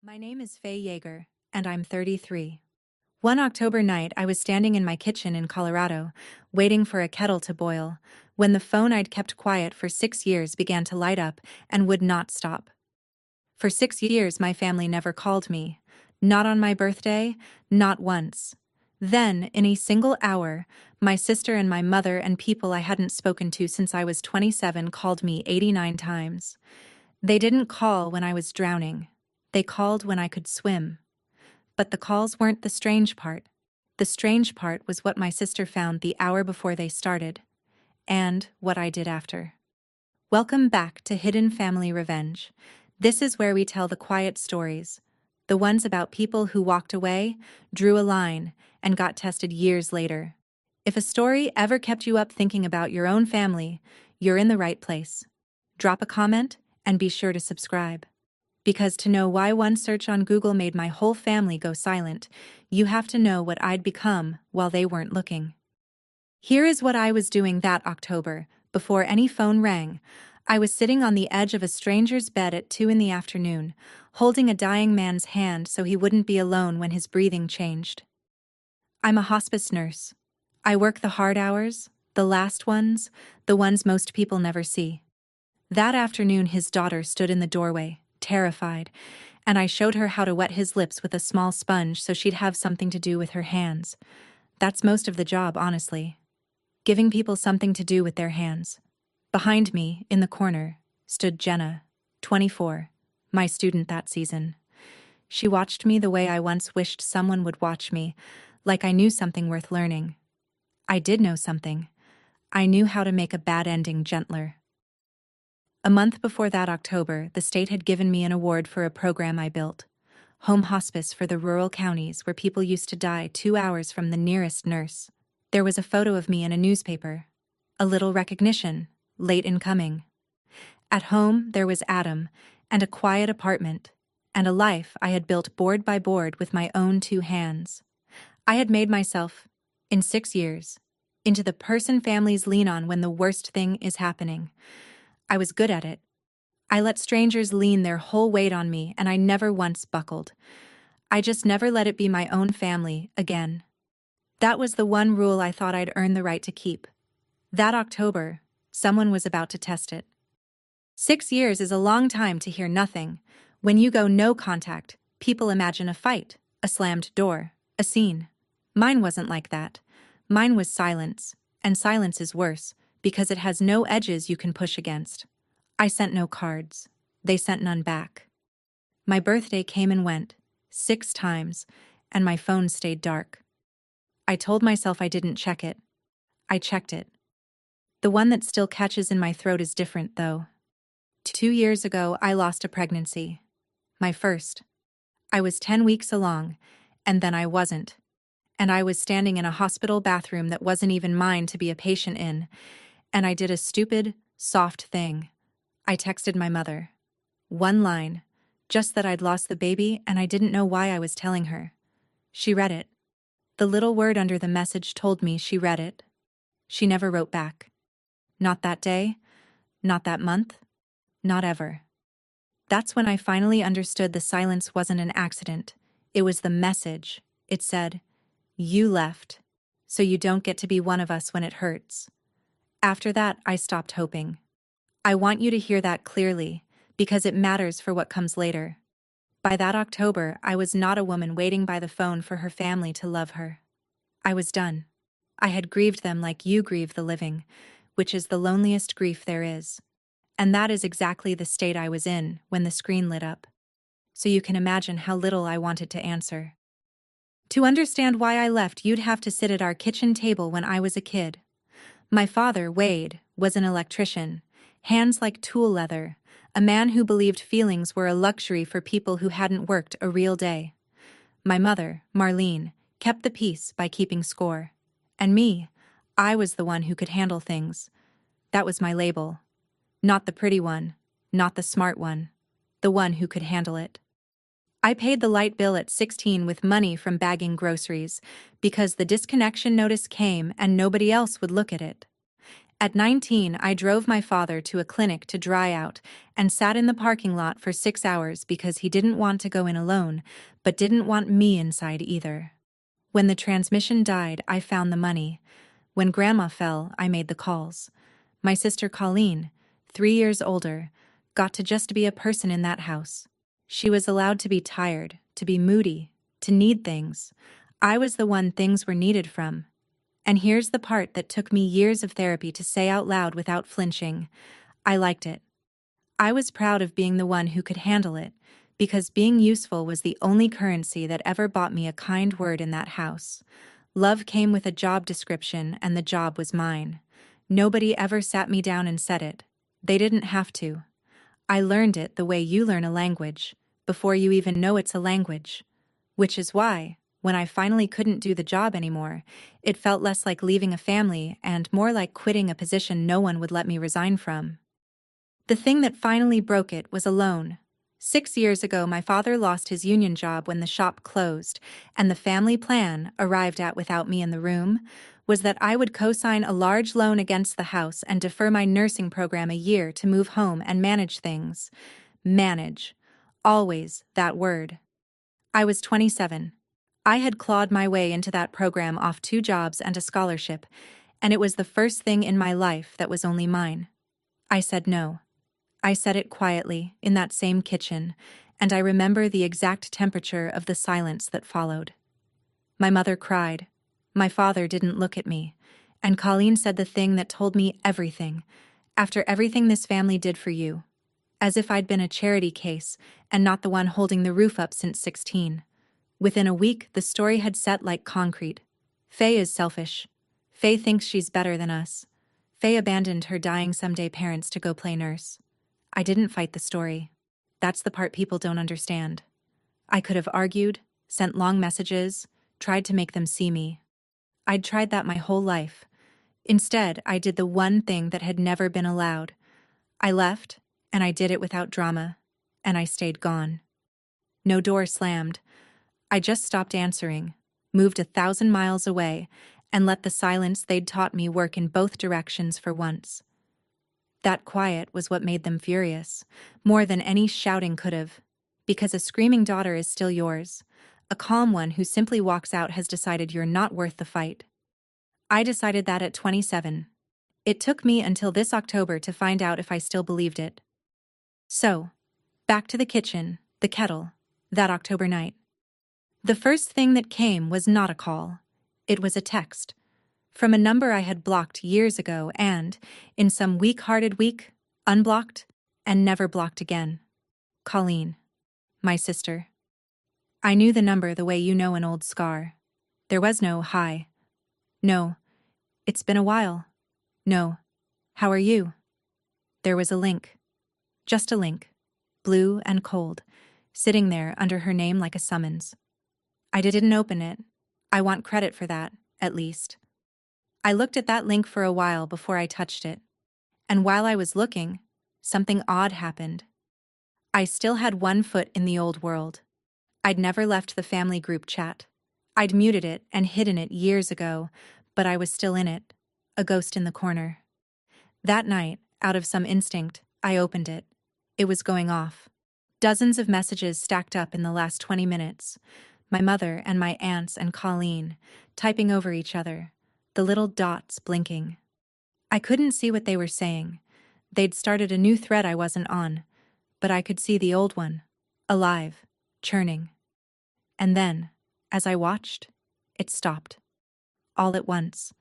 My name is Faye Yeager, and I'm 33. One October night, I was standing in my kitchen in Colorado, waiting for a kettle to boil, when the phone I'd kept quiet for 6 years began to light up and would not stop. For 6 years, my family never called me. Not on my birthday, not once. Then, in a single hour, my sister and my mother and people I hadn't spoken to since I was 27 called me 89 times. They didn't call when I was drowning. They called when I could swim. But the calls weren't the strange part. The strange part was what my sister found the hour before they started, and what I did after. Welcome back to Hidden Family Revenge. This is where we tell the quiet stories, the ones about people who walked away, drew a line, and got tested years later. If a story ever kept you up thinking about your own family, you're in the right place. Drop a comment and be sure to subscribe. Because to know why one search on Google made my whole family go silent, you have to know what I'd become while they weren't looking. Here is what I was doing that October, before any phone rang. I was sitting on the edge of a stranger's bed at 2 in the afternoon, holding a dying man's hand so he wouldn't be alone when his breathing changed. I'm a hospice nurse. I work the hard hours, the last ones, the ones most people never see. That afternoon, his daughter stood in the doorway, terrified, and I showed her how to wet his lips with a small sponge so she'd have something to do with her hands. That's most of the job, honestly. Giving people something to do with their hands. Behind me, in the corner, stood Jenna, 24, my student that season. She watched me the way I once wished someone would watch me, like I knew something worth learning. I did know something. I knew how to make a bad ending gentler. A month before that October, the state had given me an award for a program I built. Home hospice for the rural counties where people used to die 2 hours from the nearest nurse. There was a photo of me in a newspaper. A little recognition, late in coming. At home, there was Adam, and a quiet apartment, and a life I had built board by board with my own 2 hands. I had made myself, in 6 years, into the person families lean on when the worst thing is happening. I was good at it. I let strangers lean their whole weight on me, and I never once buckled. I just never let it be my own family again. That was the one rule I thought I'd earned the right to keep. That October, someone was about to test it. 6 years is a long time to hear nothing. When you go no contact, people imagine a fight, a slammed door, a scene. Mine wasn't like that. Mine was silence, and silence is worse, because it has no edges you can push against. I sent no cards. They sent none back. My birthday came and went, 6 times, and my phone stayed dark. I told myself I didn't check it. I checked it. The one that still catches in my throat is different, though. 2 years ago, I lost a pregnancy. My first. I was 10 weeks along, and then I wasn't. And I was standing in a hospital bathroom that wasn't even mine to be a patient in, and I did a stupid, soft thing. I texted my mother. 1 line, just that I'd lost the baby and I didn't know why I was telling her. She read it. The little word under the message told me she read it. She never wrote back. Not that day, not that month, not ever. That's when I finally understood the silence wasn't an accident. It was the message. It said, "You left, so you don't get to be one of us when it hurts." After that, I stopped hoping. I want you to hear that clearly, because it matters for what comes later. By that October, I was not a woman waiting by the phone for her family to love her. I was done. I had grieved them like you grieve the living, which is the loneliest grief there is. And that is exactly the state I was in when the screen lit up. So you can imagine how little I wanted to answer. To understand why I left, you'd have to sit at our kitchen table when I was a kid. My father, Wade, was an electrician, hands like tool leather, a man who believed feelings were a luxury for people who hadn't worked a real day. My mother, Marlene, kept the peace by keeping score. And me, I was the one who could handle things. That was my label. Not the pretty one, not the smart one, the one who could handle it. I paid the light bill at 16 with money from bagging groceries, because the disconnection notice came and nobody else would look at it. At 19, I drove my father to a clinic to dry out and sat in the parking lot for 6 hours because he didn't want to go in alone, but didn't want me inside either. When the transmission died, I found the money. When Grandma fell, I made the calls. My sister Colleen, 3 years older, got to just be a person in that house. She was allowed to be tired, to be moody, to need things. I was the one things were needed from. And here's the part that took me years of therapy to say out loud without flinching. I liked it. I was proud of being the one who could handle it, because being useful was the only currency that ever bought me a kind word in that house. Love came with a job description, and the job was mine. Nobody ever sat me down and said it. They didn't have to. I learned it the way you learn a language, before you even know it's a language. Which is why, when I finally couldn't do the job anymore, it felt less like leaving a family and more like quitting a position no one would let me resign from. The thing that finally broke it was a loan. 6 years ago, my father lost his union job when the shop closed, and the family plan, arrived at without me in the room, was that I would co-sign a large loan against the house and defer my nursing program a year to move home and manage things. Manage. Always that word. I was 27. I had clawed my way into that program off 2 jobs and a scholarship, and it was the first thing in my life that was only mine. I said no. I said it quietly, in that same kitchen, and I remember the exact temperature of the silence that followed. My mother cried. My father didn't look at me, and Colleen said the thing that told me everything, after everything this family did for you. As if I'd been a charity case, and not the one holding the roof up since 16. Within a week, the story had set like concrete. Faye is selfish. Faye thinks she's better than us. Faye abandoned her dying someday parents to go play nurse. I didn't fight the story. That's the part people don't understand. I could have argued, sent long messages, tried to make them see me. I'd tried that my whole life. Instead, I did the one thing that had never been allowed. I left, and I did it without drama, and I stayed gone. No door slammed. I just stopped answering, moved 1,000 miles away, and let the silence they'd taught me work in both directions for once. That quiet was what made them furious, more than any shouting could have, because a screaming daughter is still yours. A calm one who simply walks out has decided you're not worth the fight. I decided that at 27. It took me until this October to find out if I still believed it. So, back to the kitchen, the kettle, that October night. The first thing that came was not a call. It was a text. From a number I had blocked years ago and, in some weak-hearted week, unblocked and never blocked again. Colleen. My sister. I knew the number the way you know an old scar. There was no hi. No. It's been a while. No. How are you? There was a link. Just a link. Blue and cold, sitting there under her name like a summons. I didn't open it. I want credit for that, at least. I looked at that link for a while before I touched it. And while I was looking, something odd happened. I still had one foot in the old world. I'd never left the family group chat. I'd muted it and hidden it years ago, but I was still in it, a ghost in the corner. That night, out of some instinct, I opened it. It was going off. Dozens of messages stacked up in the last 20 minutes. My mother and my aunts and Colleen, typing over each other, the little dots blinking. I couldn't see what they were saying. They'd started a new thread I wasn't on, but I could see the old one, alive, churning. And then, as I watched, it stopped. All at once,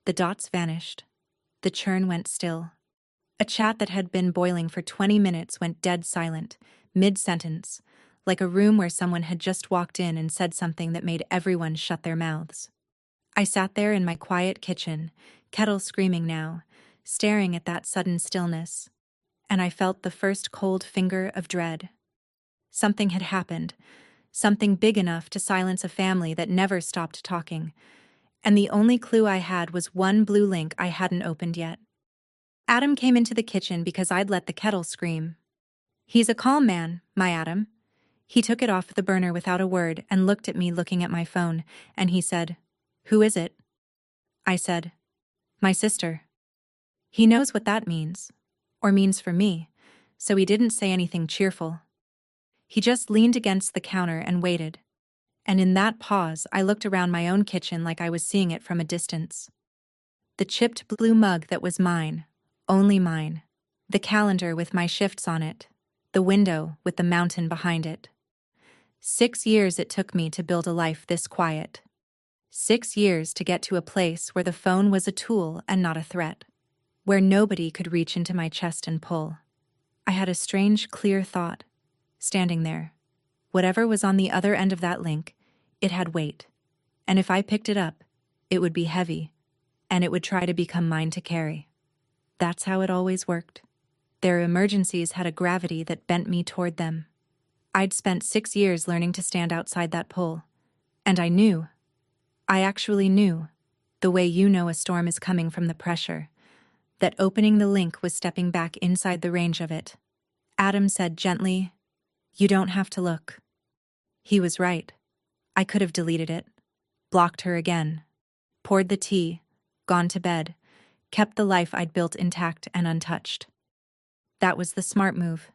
the dots vanished. The churn went still. A chat that had been boiling for 20 minutes went dead silent, mid-sentence, like a room where someone had just walked in and said something that made everyone shut their mouths. I sat there in my quiet kitchen, kettle screaming now, staring at that sudden stillness, and I felt the first cold finger of dread. Something had happened, something big enough to silence a family that never stopped talking, and the only clue I had was one blue link I hadn't opened yet. Adam came into the kitchen because I'd let the kettle scream. He's a calm man, my Adam. He took it off the burner without a word and looked at me looking at my phone, and he said, "Who is it?" I said, "My sister." He knows what that means, or means for me, so he didn't say anything cheerful. He just leaned against the counter and waited. And in that pause, I looked around my own kitchen like I was seeing it from a distance. The chipped blue mug that was mine, only mine. The calendar with my shifts on it. The window with the mountain behind it. 6 years it took me to build a life this quiet. 6 years to get to a place where the phone was a tool and not a threat. Where nobody could reach into my chest and pull. I had a strange, clear thought. Standing there. Whatever was on the other end of that link, it had weight. And if I picked it up, it would be heavy, and it would try to become mine to carry. That's how it always worked. Their emergencies had a gravity that bent me toward them. I'd spent 6 years learning to stand outside that pull. And I knew. I actually knew, the way you know a storm is coming from the pressure, that opening the link was stepping back inside the range of it. Adam said gently, "You don't have to look." He was right. I could have deleted it, blocked her again, poured the tea, gone to bed, kept the life I'd built intact and untouched. That was the smart move.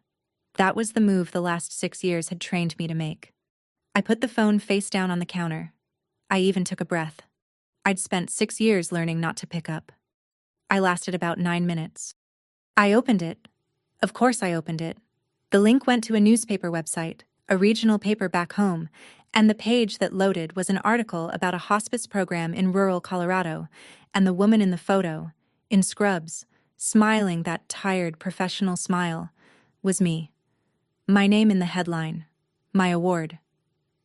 That was the move the last 6 years had trained me to make. I put the phone face down on the counter. I even took a breath. I'd spent 6 years learning not to pick up. I lasted about 9 minutes. I opened it. Of course I opened it. The link went to a newspaper website, a regional paper back home, and the page that loaded was an article about a hospice program in rural Colorado, and the woman in the photo, in scrubs, smiling that tired professional smile, was me. My name in the headline, my award,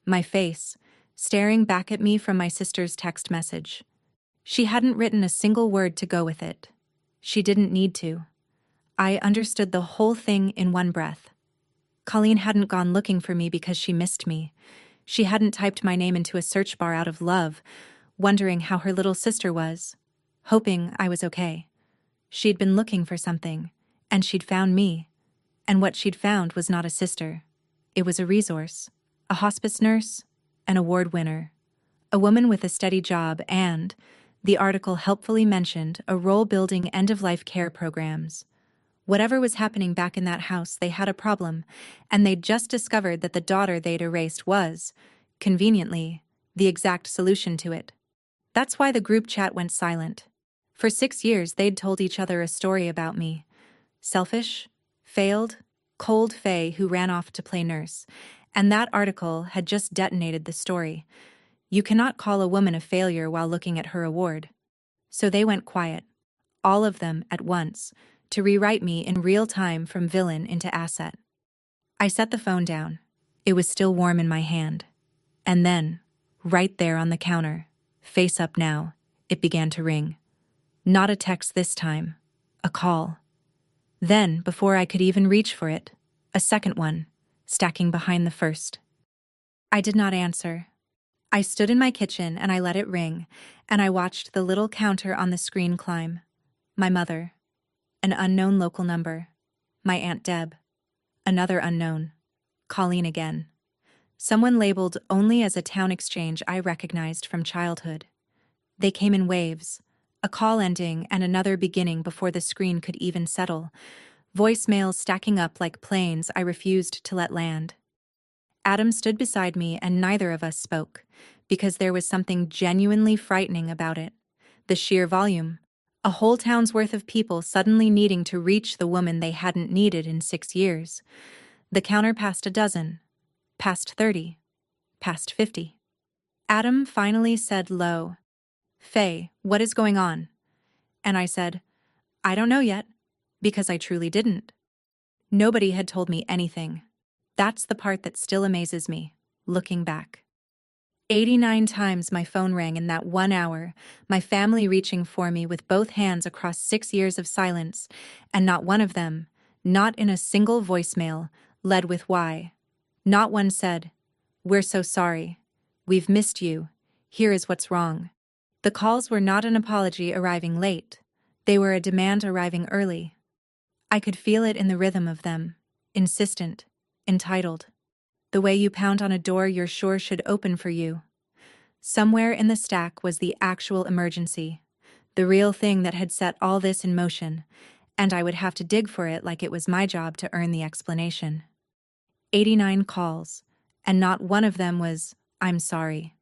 my face, staring back at me from my sister's text message. She hadn't written a single word to go with it. She didn't need to. I understood the whole thing in one breath. Colleen hadn't gone looking for me because she missed me. She hadn't typed my name into a search bar out of love, wondering how her little sister was, hoping I was okay. She'd been looking for something, and she'd found me. And what she'd found was not a sister. It was a resource, a hospice nurse, an award winner, a woman with a steady job and, the article helpfully mentioned, a role-building end-of-life care programs. Whatever was happening back in that house, they had a problem, and they'd just discovered that the daughter they'd erased was, conveniently, the exact solution to it. That's why the group chat went silent. For 6 years, they'd told each other a story about me. Selfish, failed, cold Faye who ran off to play nurse. And that article had just detonated the story. You cannot call a woman a failure while looking at her award. So they went quiet, all of them at once, to rewrite me in real time from villain into asset. I set the phone down. It was still warm in my hand. And then, right there on the counter, face up now, it began to ring. Not a text this time, a call. Then, before I could even reach for it, a second one, stacking behind the first. I did not answer. I stood in my kitchen and I let it ring, and I watched the little counter on the screen climb. My mother. An unknown local number. My Aunt Deb. Another unknown. Colleen again. Someone labeled only as a town exchange I recognized from childhood. They came in waves, a call ending and another beginning before the screen could even settle, voicemails stacking up like planes I refused to let land. Adam stood beside me and neither of us spoke, because there was something genuinely frightening about it. The sheer volume. A whole town's worth of people suddenly needing to reach the woman they hadn't needed in 6 years. The counter passed a dozen, past 30, past 50. Adam finally said low, "Faye, what is going on?" And I said, "I don't know yet," because I truly didn't. Nobody had told me anything. That's the part that still amazes me, looking back. 89 times my phone rang in that 1 hour, my family reaching for me with both hands across 6 years of silence, and not one of them, not in a single voicemail, led with why. Not one said, "We're so sorry. We've missed you. Here is what's wrong." The calls were not an apology arriving late. They were a demand arriving early. I could feel it in the rhythm of them, insistent, entitled. The way you pound on a door you're sure should open for you. Somewhere in the stack was the actual emergency, the real thing that had set all this in motion, and I would have to dig for it like it was my job to earn the explanation. 89 calls, and not one of them was, "I'm sorry."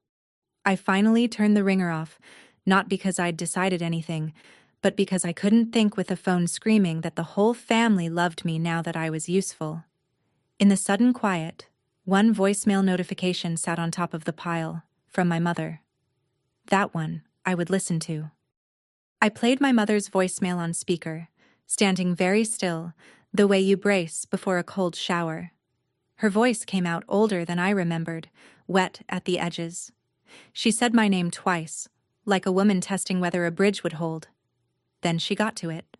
I finally turned the ringer off, not because I'd decided anything, but because I couldn't think with the phone screaming that the whole family loved me now that I was useful. In the sudden quiet, one voicemail notification sat on top of the pile, from my mother. That one I would listen to. I played my mother's voicemail on speaker, standing very still, the way you brace before a cold shower. Her voice came out older than I remembered, wet at the edges. She said my name twice, like a woman testing whether a bridge would hold. Then she got to it.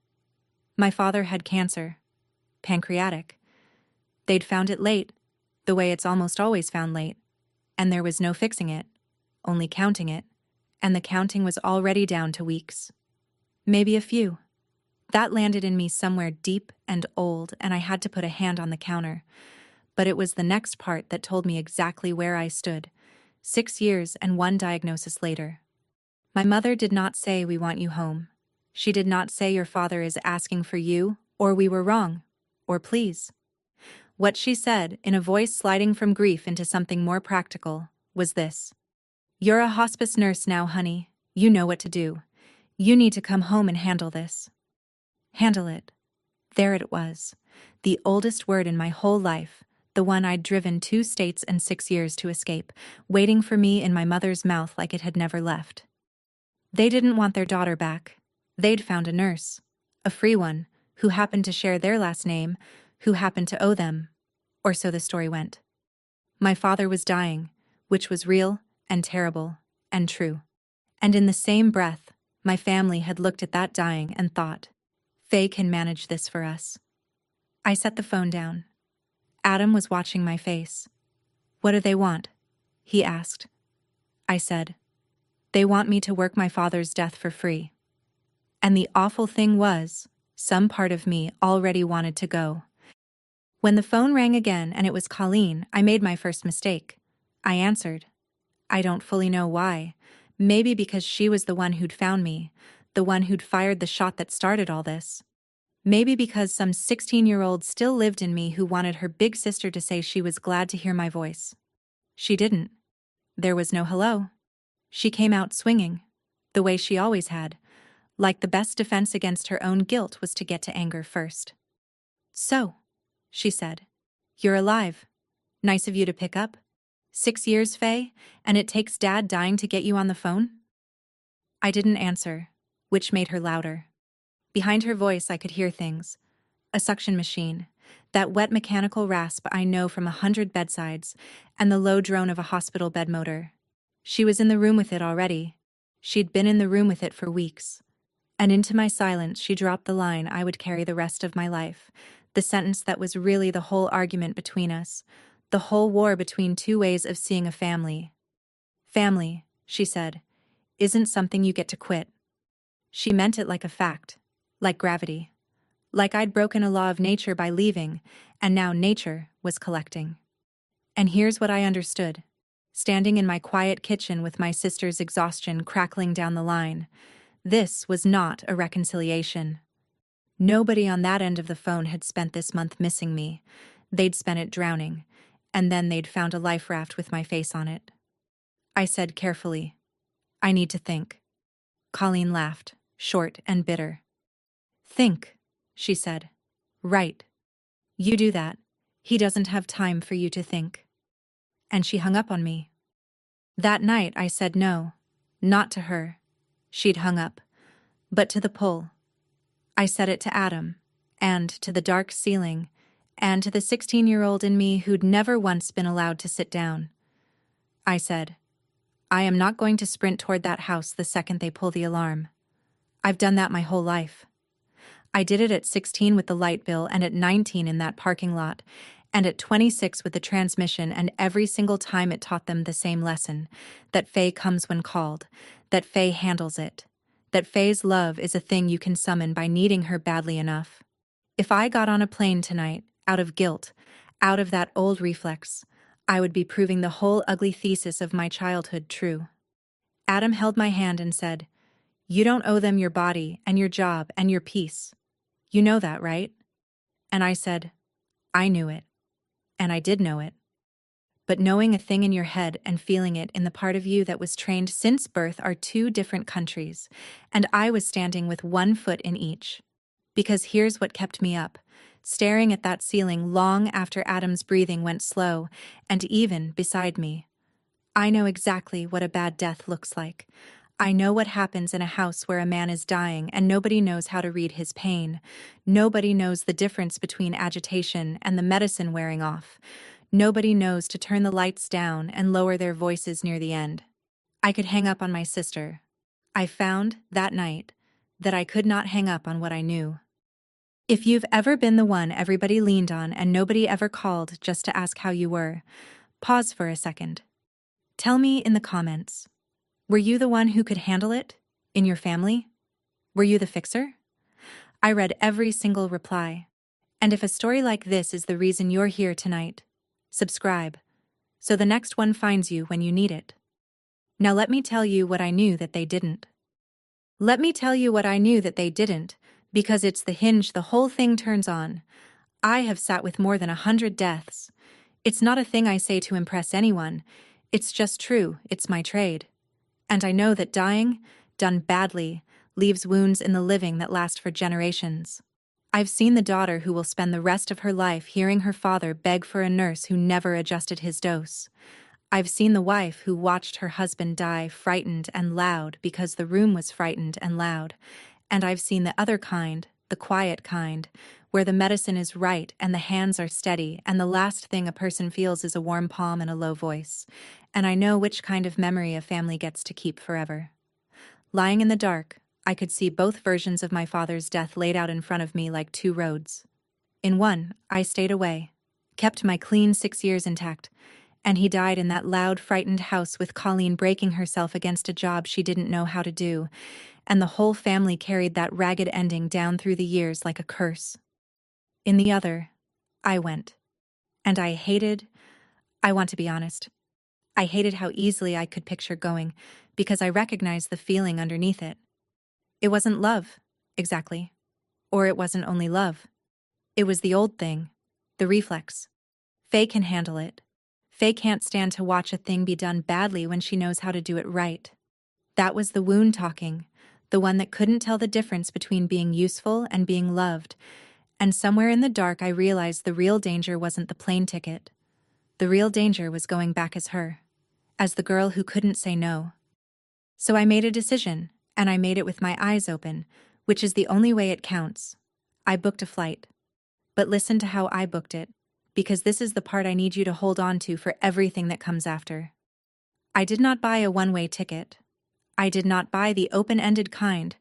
My father had cancer. Pancreatic. They'd found it late, the way it's almost always found late, and there was no fixing it, only counting it, and the counting was already down to weeks. Maybe a few. That landed in me somewhere deep and old, and I had to put a hand on the counter. But it was the next part that told me exactly where I stood, 6 years and one diagnosis later. My mother did not say we want you home. She did not say your father is asking for you, or we were wrong, or please. What she said, in a voice sliding from grief into something more practical, was this. You're a hospice nurse now, honey. You know what to do. You need to come home and handle this. Handle it. There it was. The oldest word in my whole life, the one I'd driven 2 states and 6 years to escape, waiting for me in my mother's mouth like it had never left. They didn't want their daughter back. They'd found a nurse, a free one, who happened to share their last name, who happened to owe them, or so the story went. My father was dying, which was real and terrible and true. And in the same breath, my family had looked at that dying and thought, Faye can manage this for us. I set the phone down. Adam was watching my face. What do they want? He asked. I said, they want me to work my father's death for free. And the awful thing was, some part of me already wanted to go. When the phone rang again and it was Colleen, I made my first mistake. I answered. I don't fully know why. Maybe because she was the one who'd found me, the one who'd fired the shot that started all this. Maybe because some 16-year-old still lived in me who wanted her big sister to say she was glad to hear my voice. She didn't. There was no hello. She came out swinging, the way she always had, like the best defense against her own guilt was to get to anger first. So, she said, you're alive. Nice of you to pick up. 6 years, Faye, and it takes Dad dying to get you on the phone? I didn't answer, which made her louder. Behind her voice I could hear things. A suction machine, that wet mechanical rasp I know from 100 bedsides, and the low drone of a hospital bed motor. She was in the room with it already. She'd been in the room with it for weeks. And into my silence she dropped the line I would carry the rest of my life, the sentence that was really the whole argument between us, the whole war between 2 ways of seeing a family. Family, she said, isn't something you get to quit. She meant it like a fact, like gravity. Like I'd broken a law of nature by leaving, and now nature was collecting. And here's what I understood. Standing in my quiet kitchen with my sister's exhaustion crackling down the line, this was not a reconciliation. Nobody on that end of the phone had spent this month missing me. They'd spent it drowning, and then they'd found a life raft with my face on it. I said carefully, I need to think. Colleen laughed, short and bitter. Think, she said. Right. You do that. He doesn't have time for you to think. And she hung up on me. That night I said no, not to her. She'd hung up, but to the pull. I said it to Adam, and to the dark ceiling, and to the 16-year-old in me who'd never once been allowed to sit down. I said, I am not going to sprint toward that house the second they pull the alarm. I've done that my whole life. I did it at 16 with the light bill and at 19 in that parking lot, and at 26 with the transmission, and every single time it taught them the same lesson, that Faye comes when called, that Faye handles it, that Faye's love is a thing you can summon by needing her badly enough. If I got on a plane tonight, out of guilt, out of that old reflex, I would be proving the whole ugly thesis of my childhood true. Adam held my hand and said, You don't owe them your body and your job and your peace. You know that, right? And I said, I knew it. And I did know it. But knowing a thing in your head and feeling it in the part of you that was trained since birth are two different countries, and I was standing with one foot in each. Because here's what kept me up, staring at that ceiling long after Adam's breathing went slow, and even beside me. I know exactly what a bad death looks like. I know what happens in a house where a man is dying and nobody knows how to read his pain. Nobody knows the difference between agitation and the medicine wearing off. Nobody knows to turn the lights down and lower their voices near the end. I could hang up on my sister. I found, that night, that I could not hang up on what I knew. If you've ever been the one everybody leaned on and nobody ever called just to ask how you were, pause for a second. Tell me in the comments. Were you the one who could handle it? In your family? Were you the fixer? I read every single reply. And if a story like this is the reason you're here tonight, subscribe, so the next one finds you when you need it. Now let me tell you what I knew that they didn't. Let me tell you what I knew that they didn't, because it's the hinge the whole thing turns on. I have sat with more than 100 deaths. It's not a thing I say to impress anyone. It's just true, it's my trade. And I know that dying, done badly, leaves wounds in the living that last for generations. I've seen the daughter who will spend the rest of her life hearing her father beg for a nurse who never adjusted his dose. I've seen the wife who watched her husband die frightened and loud because the room was frightened and loud. And I've seen the other kind, the quiet kind, where the medicine is right and the hands are steady and the last thing a person feels is a warm palm and a low voice. And I know which kind of memory a family gets to keep forever. Lying in the dark, I could see both versions of my father's death laid out in front of me like two roads. In one, I stayed away, kept my clean 6 years intact, and he died in that loud, frightened house with Colleen breaking herself against a job she didn't know how to do, and the whole family carried that ragged ending down through the years like a curse. In the other, I went. And I want to be honest, I hated how easily I could picture going, because I recognized the feeling underneath it. It wasn't love, exactly. Or it wasn't only love. It was the old thing, the reflex. Faye can handle it. Faye can't stand to watch a thing be done badly when she knows how to do it right. That was the wound talking, the one that couldn't tell the difference between being useful and being loved. And somewhere in the dark I realized the real danger wasn't the plane ticket. The real danger was going back as her, as the girl who couldn't say no. So I made a decision, and I made it with my eyes open, which is the only way it counts. I booked a flight. But listen to how I booked it, because this is the part I need you to hold on to for everything that comes after. I did not buy a one-way ticket. I did not buy the open-ended kind,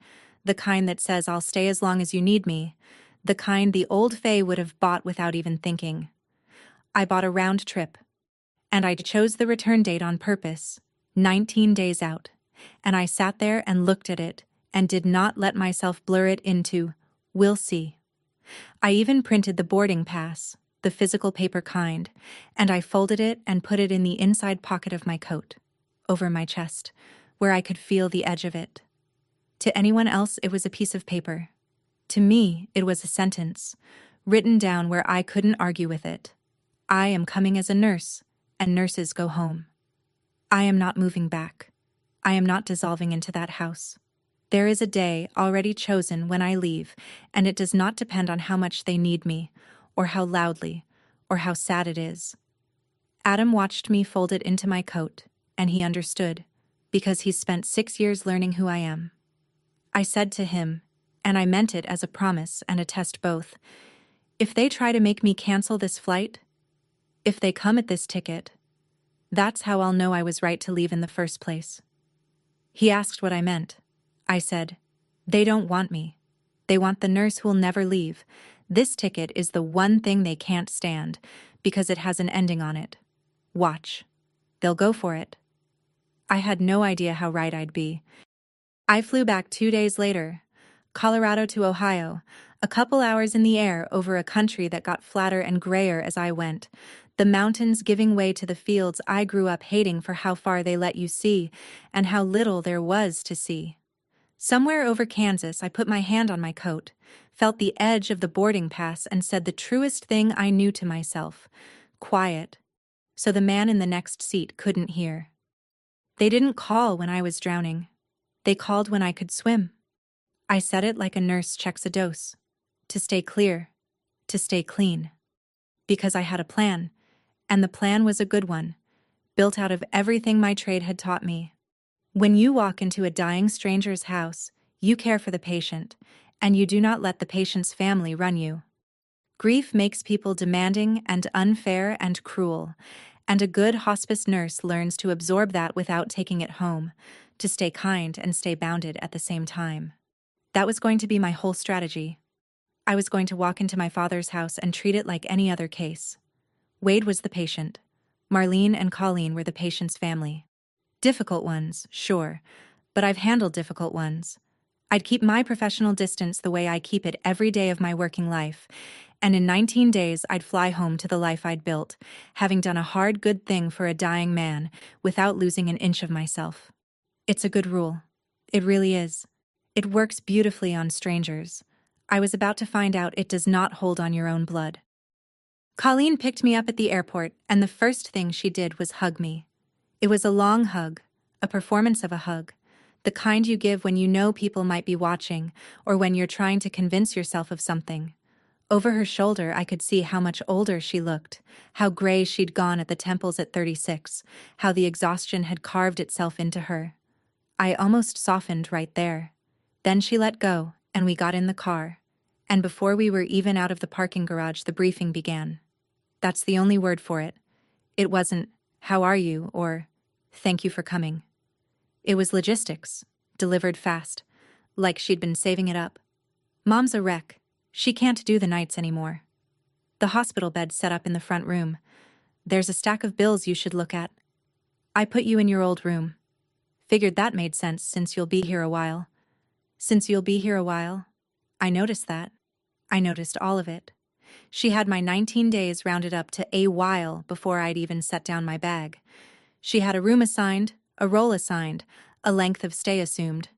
the kind that says I'll stay as long as you need me, the kind the old Faye would have bought without even thinking. I bought a round trip, and I chose the return date on purpose, 19 days out, and I sat there and looked at it and did not let myself blur it into, we'll see. I even printed the boarding pass, the physical paper kind, and I folded it and put it in the inside pocket of my coat, over my chest, where I could feel the edge of it. To anyone else, it was a piece of paper. To me, it was a sentence, written down where I couldn't argue with it. I am coming as a nurse, and nurses go home. I am not moving back. I am not dissolving into that house. There is a day already chosen when I leave, and it does not depend on how much they need me, or how loudly, or how sad it is. Adam watched me fold it into my coat, and he understood, because he's spent 6 years learning who I am. I said to him, and I meant it as a promise and a test both, if they try to make me cancel this flight, if they come at this ticket, that's how I'll know I was right to leave in the first place. He asked what I meant. I said, they don't want me. They want the nurse who'll never leave. This ticket is the one thing they can't stand, because it has an ending on it. Watch. They'll go for it. I had no idea how right I'd be. I flew back 2 days later, Colorado to Ohio, a couple hours in the air over a country that got flatter and grayer as I went, the mountains giving way to the fields I grew up hating for how far they let you see, and how little there was to see. Somewhere over Kansas, I put my hand on my coat, felt the edge of the boarding pass, and said the truest thing I knew to myself: quiet. So the man in the next seat couldn't hear. They didn't call when I was drowning. They called when I could swim. I said it like a nurse checks a dose. To stay clear. To stay clean. Because I had a plan, and the plan was a good one, built out of everything my trade had taught me. When you walk into a dying stranger's house, you care for the patient, and you do not let the patient's family run you. Grief makes people demanding and unfair and cruel, and a good hospice nurse learns to absorb that without taking it home, to stay kind and stay bounded at the same time. That was going to be my whole strategy. I was going to walk into my father's house and treat it like any other case. Wade was the patient. Marlene and Colleen were the patient's family. Difficult ones, sure, but I've handled difficult ones. I'd keep my professional distance the way I keep it every day of my working life, and in 19 days I'd fly home to the life I'd built, having done a hard, good thing for a dying man without losing an inch of myself. It's a good rule. It really is. It works beautifully on strangers. I was about to find out it does not hold on your own blood. Colleen picked me up at the airport, and the first thing she did was hug me. It was a long hug, a performance of a hug, the kind you give when you know people might be watching or when you're trying to convince yourself of something. Over her shoulder, I could see how much older she looked, how gray she'd gone at the temples at 36, how the exhaustion had carved itself into her. I almost softened right there. Then she let go, and we got in the car. And before we were even out of the parking garage, the briefing began. That's the only word for it. It wasn't, "How are you?" or "Thank you for coming." It was logistics, delivered fast, like she'd been saving it up. "Mom's a wreck. She can't do the nights anymore. The hospital bed set up in the front room. There's a stack of bills you should look at. I put you in your old room. Figured that made sense since you'll be here a while." Since you'll be here a while? I noticed that. I noticed all of it. She had my 19 days rounded up to a while before I'd even set down my bag. She had a room assigned, a role assigned, a length of stay assumed.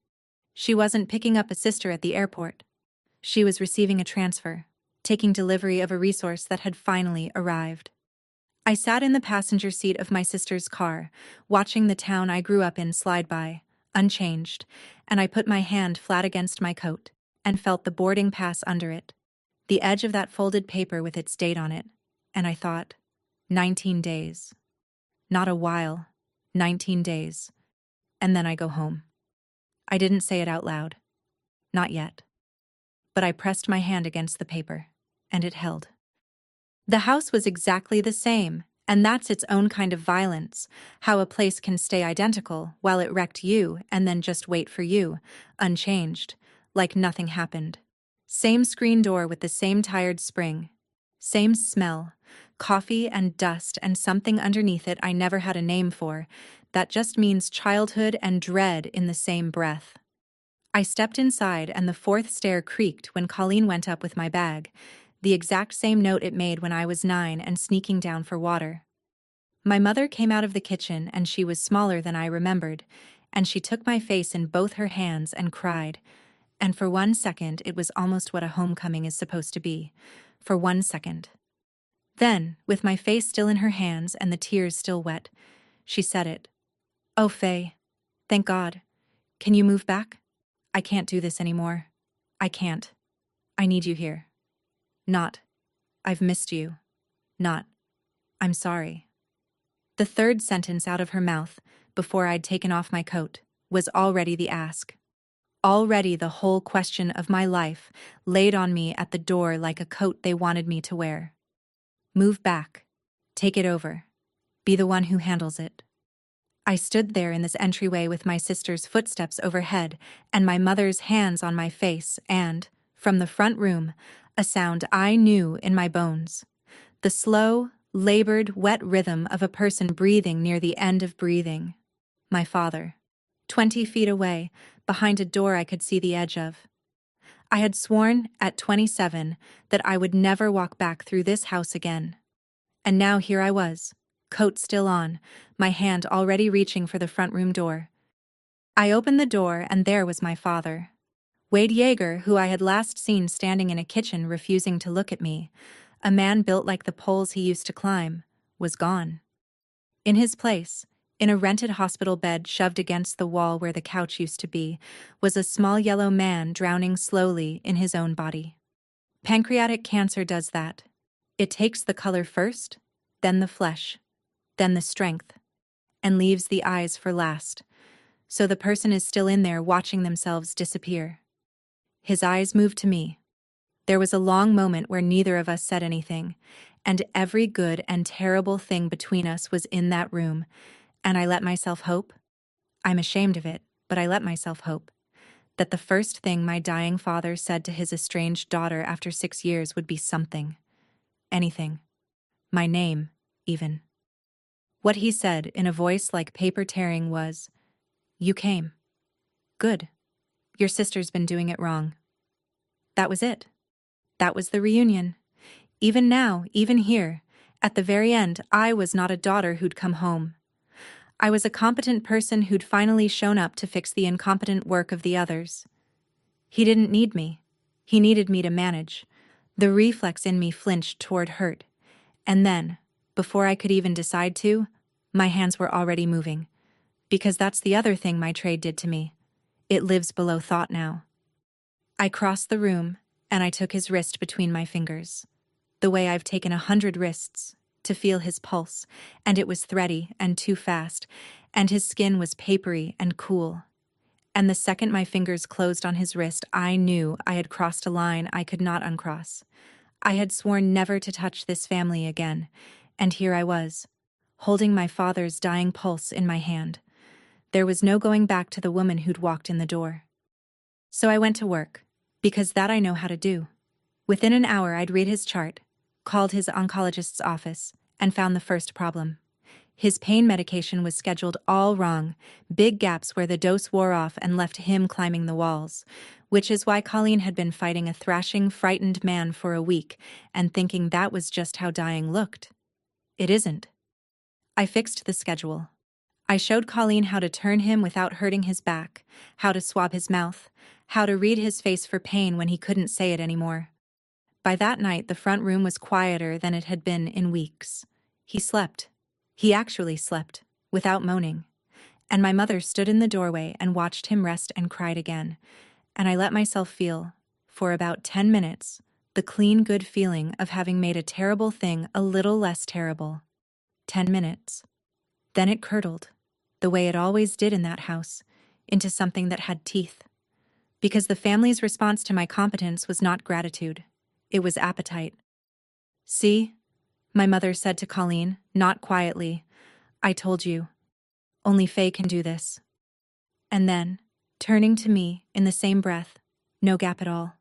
She wasn't picking up a sister at the airport. She was receiving a transfer, taking delivery of a resource that had finally arrived. I sat in the passenger seat of my sister's car, watching the town I grew up in slide by, unchanged, and I put my hand flat against my coat and felt the boarding pass under it, the edge of that folded paper with its date on it, and I thought, 19 days. Not a while, 19 days. And then I go home. I didn't say it out loud. Not yet. But I pressed my hand against the paper, and it held. The house was exactly the same, and that's its own kind of violence, how a place can stay identical while it wrecked you and then just wait for you, unchanged, like nothing happened. Same screen door with the same tired spring. Same smell, coffee and dust and something underneath it I never had a name for, that just means childhood and dread in the same breath. I stepped inside and the fourth stair creaked when Colleen went up with my bag, the exact same note it made when I was 9 and sneaking down for water. My mother came out of the kitchen and she was smaller than I remembered, and she took my face in both her hands and cried. And for 1 second it was almost what a homecoming is supposed to be. For 1 second. Then, with my face still in her hands and the tears still wet, she said it. "Oh, Faye. Thank God. Can you move back? I can't do this anymore. I can't. I need you here. Not, I've missed you. Not, I'm sorry." The third sentence out of her mouth, before I'd taken off my coat, was already the ask. Already the whole question of my life laid on me at the door like a coat they wanted me to wear. Move back. Take it over. Be the one who handles it. I stood there in this entryway with my sister's footsteps overhead and my mother's hands on my face and, from the front room, a sound I knew in my bones. The slow, labored, wet rhythm of a person breathing near the end of breathing. My father. 20 feet away, behind a door I could see the edge of. I had sworn, at 27, that I would never walk back through this house again. And now here I was, coat still on, my hand already reaching for the front room door. I opened the door and there was my father. Wade Yeager, who I had last seen standing in a kitchen refusing to look at me, a man built like the poles he used to climb, was gone. In his place, in a rented hospital bed shoved against the wall where the couch used to be, was a small yellow man drowning slowly in his own body. Pancreatic cancer does that. It takes the color first, then the flesh, then the strength, and leaves the eyes for last, so the person is still in there watching themselves disappear. His eyes moved to me. There was a long moment where neither of us said anything, and every good and terrible thing between us was in that room, and I let myself hope. I'm ashamed of it, but I let myself hope that the first thing my dying father said to his estranged daughter after 6 years would be something. Anything. My name, even. What he said in a voice like paper tearing was, "You came. Good. Your sister's been doing it wrong." That was it. That was the reunion. Even now, even here, at the very end, I was not a daughter who'd come home. I was a competent person who'd finally shown up to fix the incompetent work of the others. He didn't need me. He needed me to manage. The reflex in me flinched toward hurt. And then, before I could even decide to, my hands were already moving. Because that's the other thing my trade did to me. It lives below thought now. I crossed the room, and I took his wrist between my fingers. The way I've taken 100 wrists, to feel his pulse, and it was thready and too fast, and his skin was papery and cool. And the second my fingers closed on his wrist, I knew I had crossed a line I could not uncross. I had sworn never to touch this family again, and here I was, holding my father's dying pulse in my hand. There was no going back to the woman who'd walked in the door. So I went to work, because that I know how to do. Within an hour I'd read his chart, called his oncologist's office, and found the first problem. His pain medication was scheduled all wrong, big gaps where the dose wore off and left him climbing the walls, which is why Colleen had been fighting a thrashing, frightened man for a week and thinking that was just how dying looked. It isn't. I fixed the schedule. I showed Colleen how to turn him without hurting his back, how to swab his mouth, how to read his face for pain when he couldn't say it anymore. By that night, the front room was quieter than it had been in weeks. He slept. He actually slept, without moaning. And my mother stood in the doorway and watched him rest and cried again. And I let myself feel, for about 10 minutes, the clean, good feeling of having made a terrible thing a little less terrible. 10 minutes. Then it curdled, the way it always did in that house, into something that had teeth. Because the family's response to my competence was not gratitude. It was appetite. "See," my mother said to Colleen, not quietly, "I told you. Only Faye can do this." And then, turning to me in the same breath, no gap at all.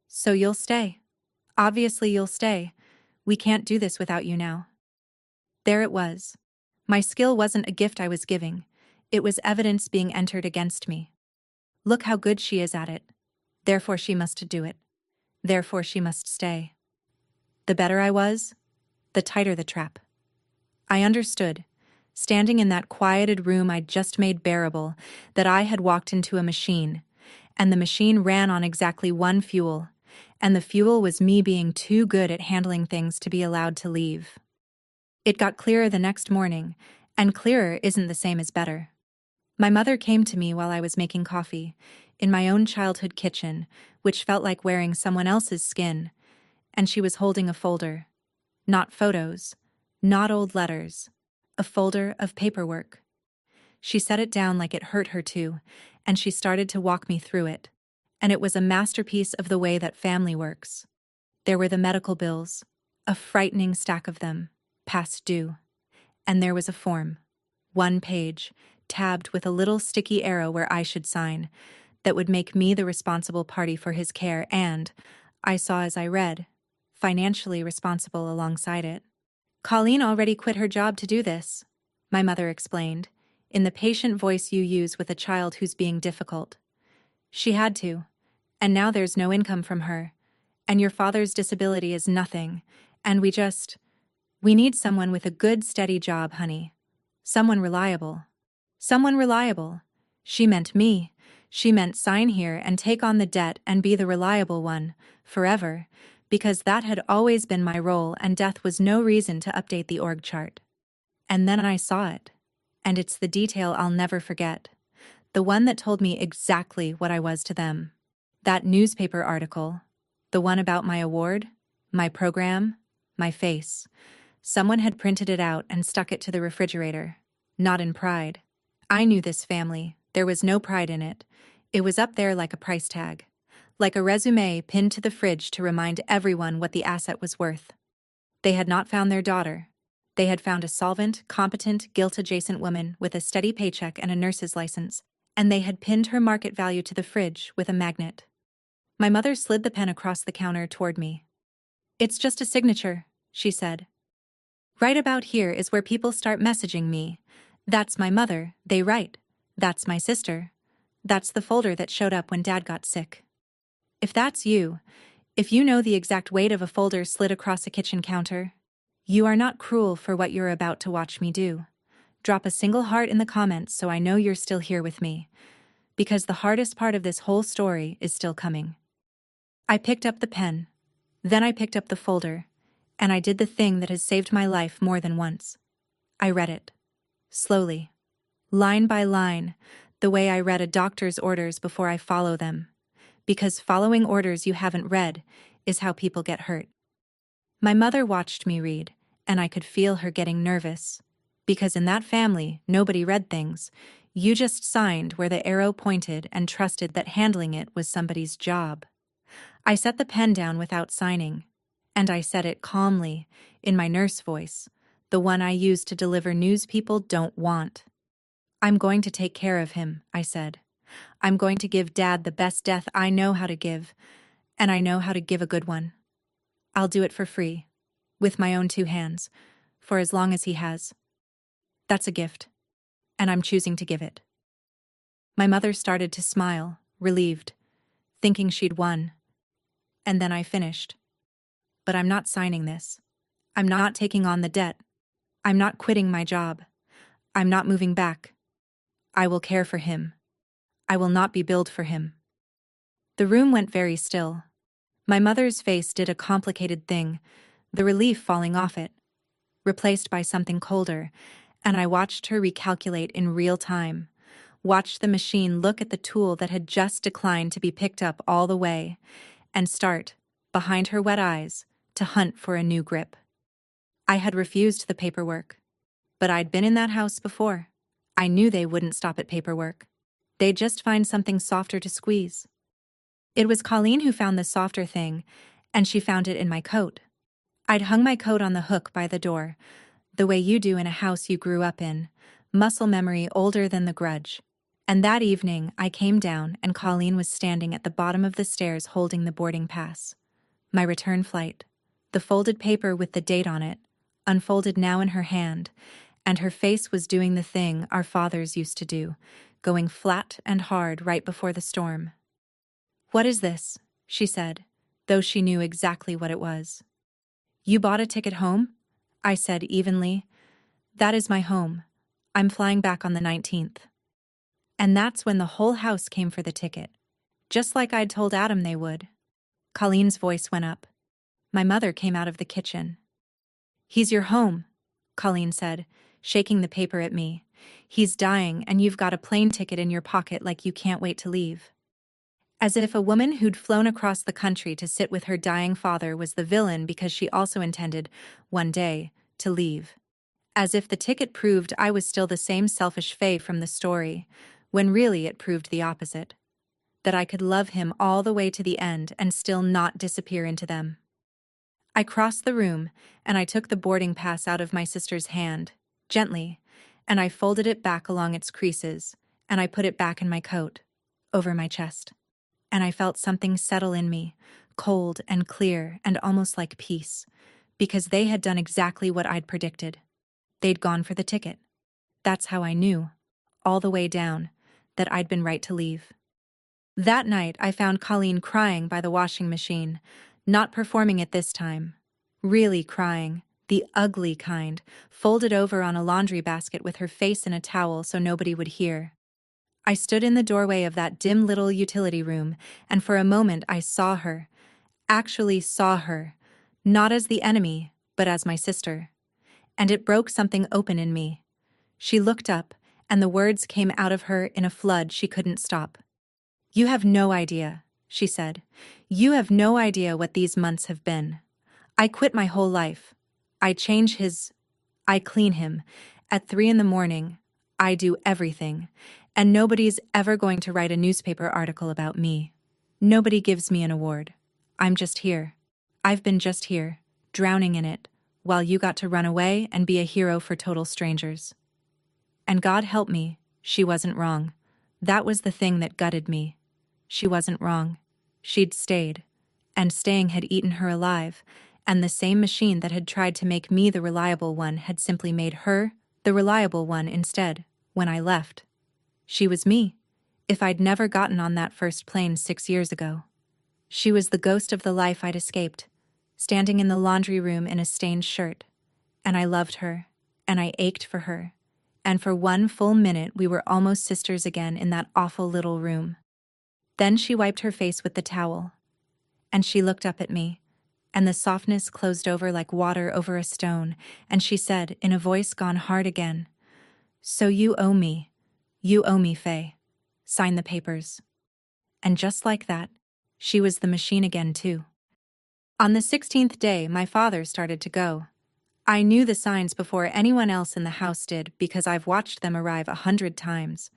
"So you'll stay. Obviously you'll stay. We can't do this without you now." There it was. My skill wasn't a gift I was giving. It was evidence being entered against me. Look how good she is at it. Therefore she must do it. Therefore she must stay. The better I was, the tighter the trap. I understood, standing in that quieted room I'd just made bearable, that I had walked into a machine, and the machine ran on exactly one fuel, and the fuel was me being too good at handling things to be allowed to leave. It got clearer the next morning, and clearer isn't the same as better. My mother came to me while I was making coffee, in my own childhood kitchen, which felt like wearing someone else's skin, and she was holding a folder. Not photos, not old letters, a folder of paperwork. She set it down like it hurt her to, and she started to walk me through it, and it was a masterpiece of the way that family works. There were the medical bills, a frightening stack of them, past due, and there was a form, 1 page, tabbed with a little sticky arrow where I should sign, that would make me the responsible party for his care and, I saw as I read, financially responsible alongside it. "Colleen already quit her job to do this," my mother explained, in the patient voice you use with a child who's being difficult. "She had to, and now there's no income from her, and your father's disability is nothing, and we need someone with a good, steady job, honey. Someone reliable. Someone reliable. She meant me. She meant sign here and take on the debt and be the reliable one, forever, because that had always been my role and death was no reason to update the org chart. And then I saw it. And it's the detail I'll never forget. The one that told me exactly what I was to them. That newspaper article. The one about my award, my program, my face. Someone had printed it out and stuck it to the refrigerator. Not in pride. I knew this family. There was no pride in it. It was up there like a price tag. Like a resume pinned to the fridge to remind everyone what the asset was worth. They had not found their daughter. They had found a solvent, competent, guilt-adjacent woman with a steady paycheck and a nurse's license, and they had pinned her market value to the fridge with a magnet. My mother slid the pen across the counter toward me. "It's just a signature," she said. "Right about here is where people start messaging me. That's my mother, they write. That's my sister. That's the folder that showed up when Dad got sick." If that's you, if you know the exact weight of a folder slid across a kitchen counter, you are not cruel for what you're about to watch me do. Drop a single heart in the comments so I know you're still here with me. Because the hardest part of this whole story is still coming. I picked up the pen. Then I picked up the folder. And I did the thing that has saved my life more than once. I read it. Slowly. Line by line, the way I read a doctor's orders before I follow them. Because following orders you haven't read is how people get hurt. My mother watched me read, and I could feel her getting nervous. Because in that family, nobody read things. You just signed where the arrow pointed and trusted that handling it was somebody's job. I set the pen down without signing. And I said it calmly, in my nurse voice, the one I use to deliver news people don't want. "I'm going to take care of him," I said. "I'm going to give Dad the best death I know how to give, and I know how to give a good one. I'll do it for free, with my own 2 hands, for as long as he has. That's a gift, and I'm choosing to give it." My mother started to smile, relieved, thinking she'd won. And then I finished. "But I'm not signing this. I'm not taking on the debt. I'm not quitting my job. I'm not moving back. I will care for him. I will not be billed for him." The room went very still. My mother's face did a complicated thing, the relief falling off it, replaced by something colder, and I watched her recalculate in real time, watched the machine look at the tool that had just declined to be picked up all the way, and start, behind her wet eyes, to hunt for a new grip. I had refused the paperwork, but I'd been in that house before. I knew they wouldn't stop at paperwork. They'd just find something softer to squeeze. It was Colleen who found the softer thing, and she found it in my coat. I'd hung my coat on the hook by the door, the way you do in a house you grew up in, muscle memory older than the grudge. And that evening, I came down and Colleen was standing at the bottom of the stairs holding the boarding pass. My return flight. The folded paper with the date on it, unfolded now in her hand, and her face was doing the thing our fathers used to do, going flat and hard right before the storm. "What is this?" she said, though she knew exactly what it was. "You bought a ticket home?" I said evenly. "That is my home. I'm flying back on the 19th. And that's when the whole house came for the ticket, just like I'd told Adam they would. Colleen's voice went up. My mother came out of the kitchen. "He's your home," Colleen said, shaking the paper at me. "He's dying, and you've got a plane ticket in your pocket like you can't wait to leave." As if a woman who'd flown across the country to sit with her dying father was the villain because she also intended, one day, to leave. As if the ticket proved I was still the same selfish Faye from the story, when really it proved the opposite. That I could love him all the way to the end and still not disappear into them. I crossed the room, and I took the boarding pass out of my sister's hand, gently, and I folded it back along its creases, and I put it back in my coat, over my chest. And I felt something settle in me, cold and clear and almost like peace, because they had done exactly what I'd predicted. They'd gone for the ticket. That's how I knew, all the way down, that I'd been right to leave. That night I found Colleen crying by the washing machine, not performing it this time. Really crying, the ugly kind, folded over on a laundry basket with her face in a towel so nobody would hear. I stood in the doorway of that dim little utility room, and for a moment I saw her, actually saw her, not as the enemy, but as my sister. And it broke something open in me. She looked up, and the words came out of her in a flood she couldn't stop. "You have no idea," she said. "You have no idea what these months have been. I quit my whole life. I clean him. At 3 in the morning, I do everything. And nobody's ever going to write a newspaper article about me. Nobody gives me an award. I'm just here. I've been just here, drowning in it, while you got to run away and be a hero for total strangers." And God help me, she wasn't wrong. That was the thing that gutted me. She wasn't wrong. She'd stayed. And staying had eaten her alive, and the same machine that had tried to make me the reliable one had simply made her the reliable one instead, when I left. She was me, if I'd never gotten on that first plane 6 years ago. She was the ghost of the life I'd escaped, standing in the laundry room in a stained shirt. And I loved her, and I ached for her. And for 1 full minute we were almost sisters again in that awful little room. Then she wiped her face with the towel. And she looked up at me, and the softness closed over like water over a stone, and she said, in a voice gone hard again, "So you owe me. You owe me, Faye. Sign the papers." And just like that, she was the machine again too. On the 16th day, my father started to go. I knew the signs before anyone else in the house did because I've watched them arrive 100 times.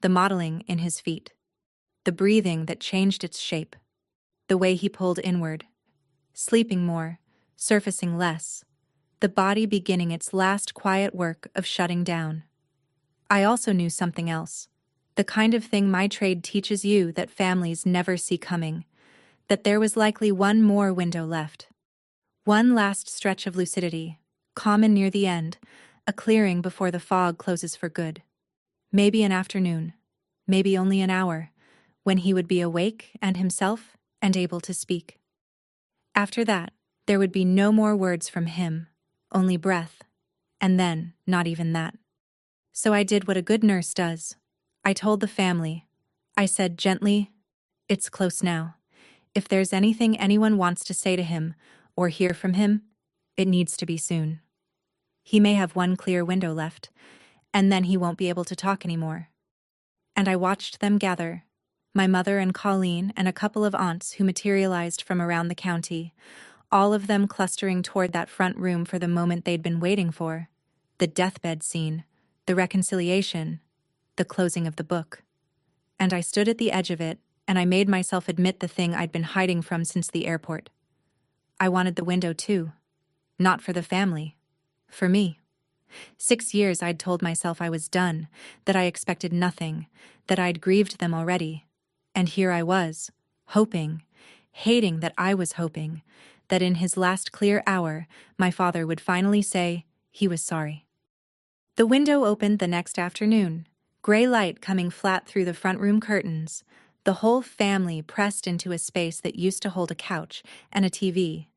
The modeling in his feet. The breathing that changed its shape. The way he pulled inward. Sleeping more, surfacing less. The body beginning its last quiet work of shutting down. I also knew something else. The kind of thing my trade teaches you that families never see coming. That there was likely one more window left. One last stretch of lucidity, common near the end, a clearing before the fog closes for good. Maybe an afternoon, maybe only an hour, when he would be awake and himself and able to speak. After that, there would be no more words from him, only breath, and then not even that. So I did what a good nurse does. I told the family. I said gently, "It's close now. If there's anything anyone wants to say to him, or hear from him, it needs to be soon. He may have one clear window left, and then he won't be able to talk anymore." And I watched them gather, my mother and Colleen and a couple of aunts who materialized from around the county, all of them clustering toward that front room for the moment they'd been waiting for, the deathbed scene, the reconciliation, the closing of the book. And I stood at the edge of it, and I made myself admit the thing I'd been hiding from since the airport. I wanted the window too. Not for the family. For me. 6 years I'd told myself I was done, that I expected nothing, that I'd grieved them already. And here I was, hoping, hating that I was hoping, that in his last clear hour, my father would finally say he was sorry. The window opened the next afternoon, gray light coming flat through the front room curtains, the whole family pressed into a space that used to hold a couch and a TV,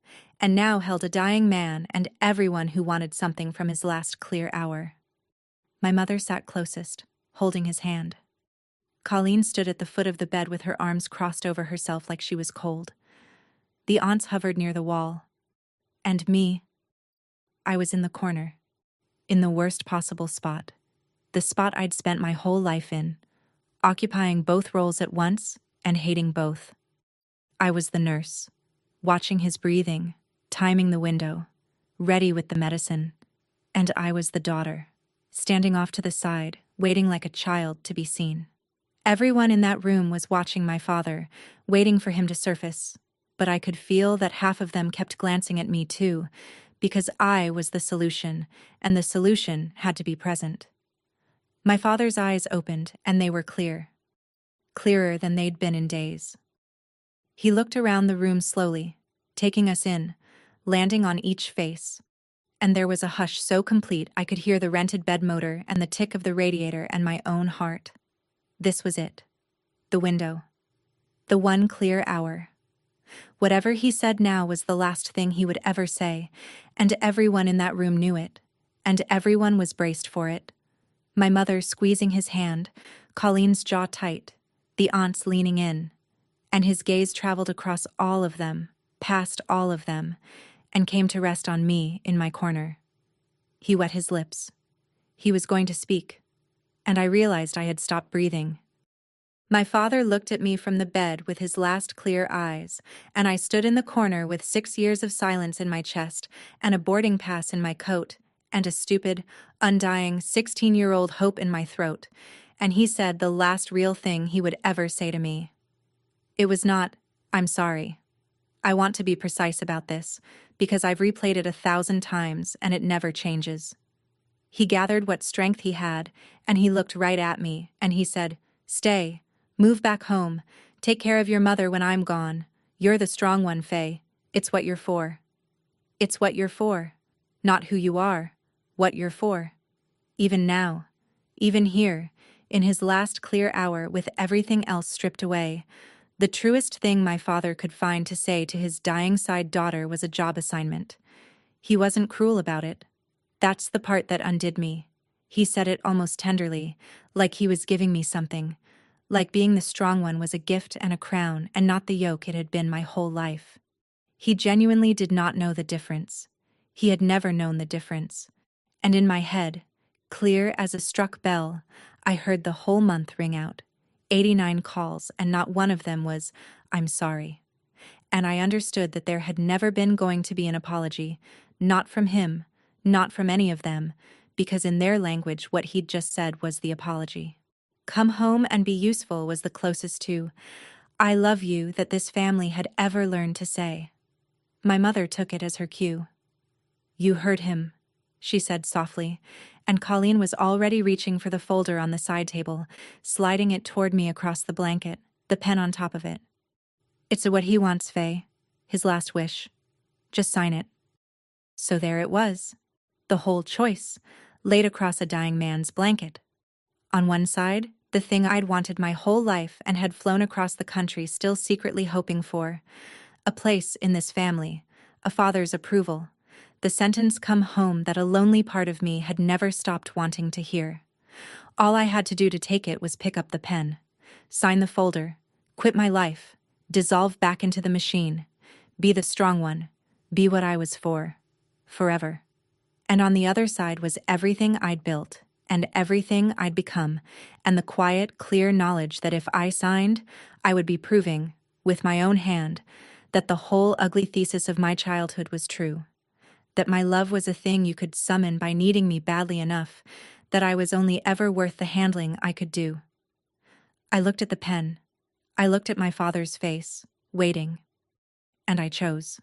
and now held a dying man and everyone who wanted something from his last clear hour. My mother sat closest, holding his hand. Colleen stood at the foot of the bed with her arms crossed over herself like she was cold. The aunts hovered near the wall. And me, I was in the corner, in the worst possible spot, the spot I'd spent my whole life in, occupying both roles at once and hating both. I was the nurse, watching his breathing, timing the window, ready with the medicine, and I was the daughter, standing off to the side, waiting like a child to be seen. Everyone in that room was watching my father, waiting for him to surface, but I could feel that half of them kept glancing at me too, because I was the solution, and the solution had to be present. My father's eyes opened, and they were clear. Clearer than they'd been in days. He looked around the room slowly, taking us in, landing on each face. And there was a hush so complete I could hear the rented bed motor and the tick of the radiator and my own heart. This was it. The window. The one clear hour. Whatever he said now was the last thing he would ever say, and everyone in that room knew it, and everyone was braced for it. My mother squeezing his hand, Colleen's jaw tight, the aunts leaning in, and his gaze traveled across all of them, past all of them, and came to rest on me in my corner. He wet his lips. He was going to speak, and I realized I had stopped breathing. My father looked at me from the bed with his last clear eyes, and I stood in the corner with 6 years of silence in my chest and a boarding pass in my coat and a stupid, undying 16-year-old hope in my throat, and he said the last real thing he would ever say to me. It was not, "I'm sorry." I want to be precise about this, because I've replayed it 1,000 times and it never changes. He gathered what strength he had, and he looked right at me, and he said, "Stay. Move back home. Take care of your mother when I'm gone. You're the strong one, Faye. It's what you're for." It's what you're for. Not who you are. What you're for. Even now. Even here. In his last clear hour with everything else stripped away. The truest thing my father could find to say to his dying-side daughter was a job assignment. He wasn't cruel about it. That's the part that undid me. He said it almost tenderly, like he was giving me something. Like being the strong one was a gift and a crown and not the yoke it had been my whole life. He genuinely did not know the difference. He had never known the difference. And in my head, clear as a struck bell, I heard the whole month ring out. 89 calls, and not one of them was, "I'm sorry." And I understood that there had never been going to be an apology, not from him, not from any of them, because in their language what he'd just said was the apology. "Come home and be useful" was the closest to "I love you" that this family had ever learned to say. My mother took it as her cue. "You heard him," she said softly, and Colleen was already reaching for the folder on the side table, sliding it toward me across the blanket, the pen on top of it. "It's what he wants, Faye. His last wish. Just sign it." So there it was. The whole choice, laid across a dying man's blanket. On one side, the thing I'd wanted my whole life and had flown across the country still secretly hoping for. A place in this family, a father's approval, the sentence "come home" that a lonely part of me had never stopped wanting to hear. All I had to do to take it was pick up the pen, sign the folder, quit my life, dissolve back into the machine, be the strong one, be what I was for, forever. And on the other side was everything I'd built, and everything I'd become, and the quiet, clear knowledge that if I signed, I would be proving, with my own hand, that the whole ugly thesis of my childhood was true. That my love was a thing you could summon by needing me badly enough, that I was only ever worth the handling I could do. I looked at the pen. I looked at my father's face, waiting. And I chose.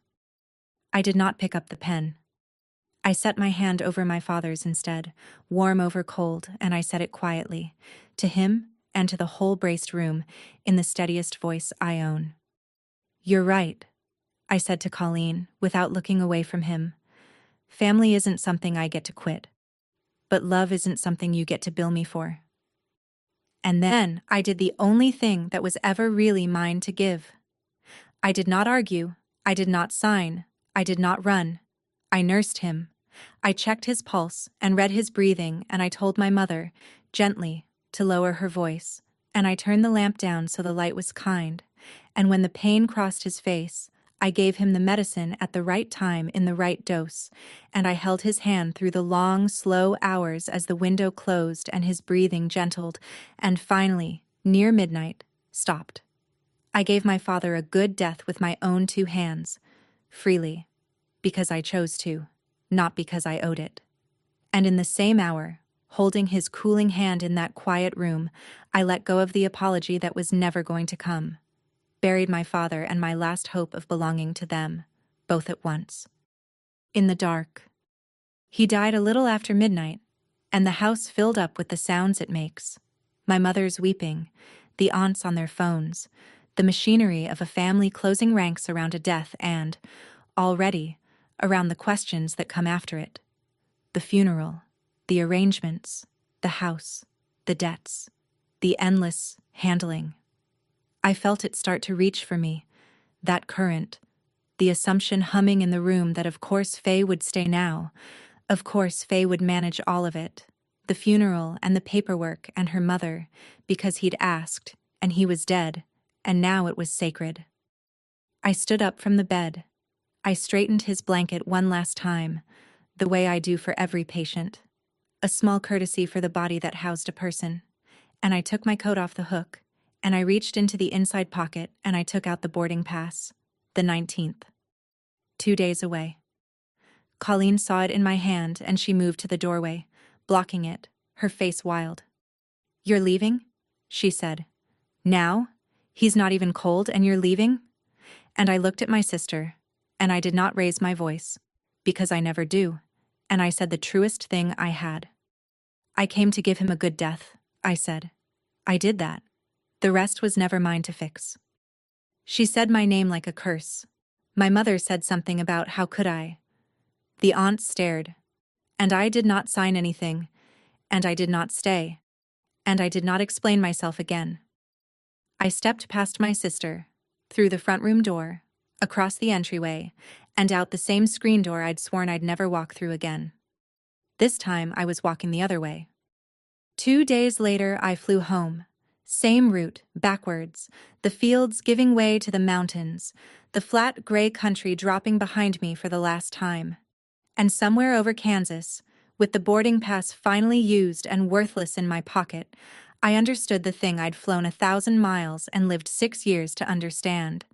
I did not pick up the pen. I set my hand over my father's instead, warm over cold, and I said it quietly, to him and to the whole braced room, in the steadiest voice I own. "You're right," I said to Colleen, without looking away from him. "Family isn't something I get to quit. But love isn't something you get to bill me for." And then I did the only thing that was ever really mine to give. I did not argue. I did not sign. I did not run. I nursed him. I checked his pulse and read his breathing, and I told my mother, gently, to lower her voice, and I turned the lamp down so the light was kind, and when the pain crossed his face, I gave him the medicine at the right time in the right dose, and I held his hand through the long, slow hours as the window closed and his breathing gentled, and finally, near midnight, stopped. I gave my father a good death with my own 2 hands, freely, because I chose to, not because I owed it. And in the same hour, holding his cooling hand in that quiet room, I let go of the apology that was never going to come, buried my father and my last hope of belonging to them, both at once. In the dark. He died a little after midnight, and the house filled up with the sounds it makes. My mother's weeping, the aunts on their phones, the machinery of a family closing ranks around a death and, already, around the questions that come after it. The funeral, the arrangements, the house, the debts, the endless handling. I felt it start to reach for me, that current, the assumption humming in the room that of course Faye would stay now, of course Faye would manage all of it, The funeral and the paperwork and her mother, because he'd asked, and he was dead, and now it was sacred. I stood up from the bed. I straightened his blanket one last time, the way I do for every patient. A small courtesy for the body that housed a person. And I took my coat off the hook, and I reached into the inside pocket and I took out the boarding pass. The 19th. 2 days away. Colleen saw it in my hand and she moved to the doorway, blocking it, her face wild. "You're leaving?" she said. "Now? He's not even cold and you're leaving?" And I looked at my sister, and I did not raise my voice, because I never do, and I said the truest thing I had. "I came to give him a good death," I said. I did that. The rest was never mine to fix. She said my name like a curse. My mother said something about how could I. The aunt stared. And I did not sign anything, and I did not stay, and I did not explain myself again. I stepped past my sister, through the front room door, across the entryway, and out the same screen door I'd sworn I'd never walk through again. This time I was walking the other way. 2 days later I flew home. Same route, backwards, the fields giving way to the mountains, the flat gray country dropping behind me for the last time. And somewhere over Kansas, with the boarding pass finally used and worthless in my pocket, I understood the thing I'd flown 1,000 miles and lived 6 years to understand.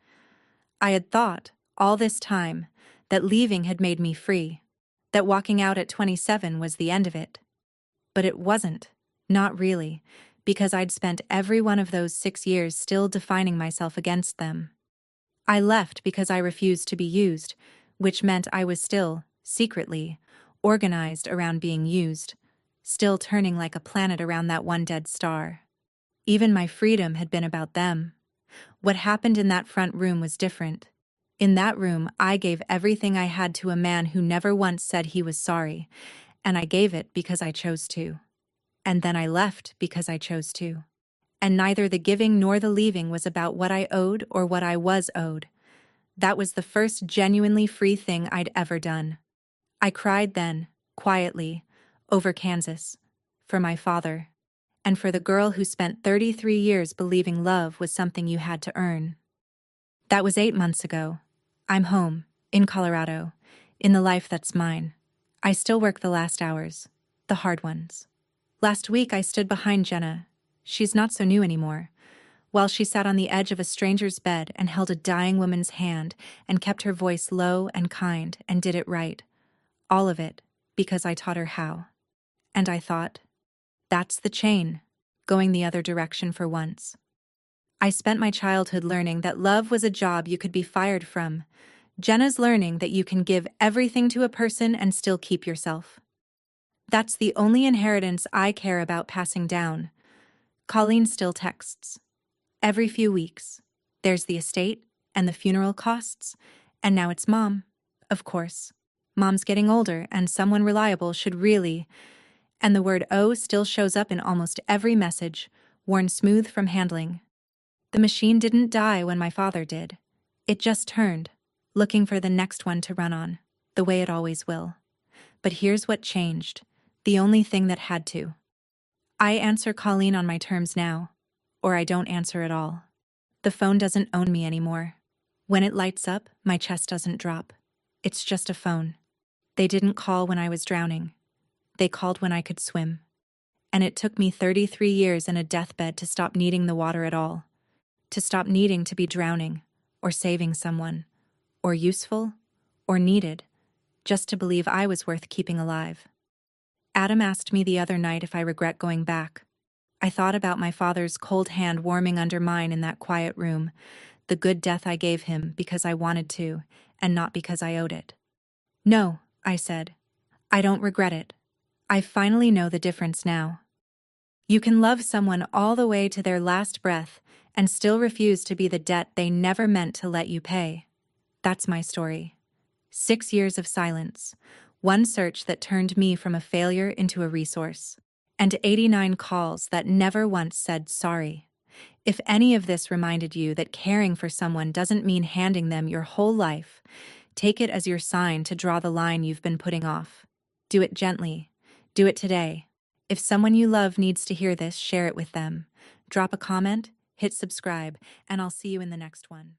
I had thought, all this time, that leaving had made me free, that walking out at 27 was the end of it. But it wasn't, not really, because I'd spent every one of those 6 years still defining myself against them. I left because I refused to be used, which meant I was still, secretly, organized around being used, still turning like a planet around that one dead star. Even my freedom had been about them. What happened in that front room was different. In that room, I gave everything I had to a man who never once said he was sorry, and I gave it because I chose to. And then I left because I chose to. And neither the giving nor the leaving was about what I owed or what I was owed. That was the first genuinely free thing I'd ever done. I cried then, quietly, over Kansas, for my father, and for the girl who spent 33 years believing love was something you had to earn. That was 8 months ago. I'm home, in Colorado, in the life that's mine. I still work the last hours, the hard ones. Last week I stood behind Jenna, she's not so new anymore, while she sat on the edge of a stranger's bed and held a dying woman's hand and kept her voice low and kind and did it right. All of it, because I taught her how. And I thought, that's the chain, going the other direction for once. I spent my childhood learning that love was a job you could be fired from. Jenna's learning that you can give everything to a person and still keep yourself. That's the only inheritance I care about passing down. Colleen still texts. Every few weeks. There's the estate and the funeral costs, and now it's Mom, of course. Mom's getting older and someone reliable should really... And the word "oh" still shows up in almost every message, worn smooth from handling. The machine didn't die when my father did. It just turned, looking for the next one to run on, the way it always will. But here's what changed, the only thing that had to. I answer Colleen on my terms now, or I don't answer at all. The phone doesn't own me anymore. When it lights up, my chest doesn't drop. It's just a phone. They didn't call when I was drowning. They called when I could swim. And it took me 33 years in a deathbed to stop needing the water at all. To stop needing to be drowning, or saving someone, or useful, or needed, just to believe I was worth keeping alive. Adam asked me the other night if I regret going back. I thought about my father's cold hand warming under mine in that quiet room, the good death I gave him because I wanted to, and not because I owed it. No, I said. I don't regret it. I finally know the difference now. You can love someone all the way to their last breath and still refuse to be the debt they never meant to let you pay. That's my story. 6 years of silence, one search that turned me from a failure into a resource, and 89 calls that never once said sorry. If any of this reminded you that caring for someone doesn't mean handing them your whole life, take it as your sign to draw the line you've been putting off. Do it gently. Do it today. If someone you love needs to hear this, share it with them. Drop a comment, hit subscribe, and I'll see you in the next one.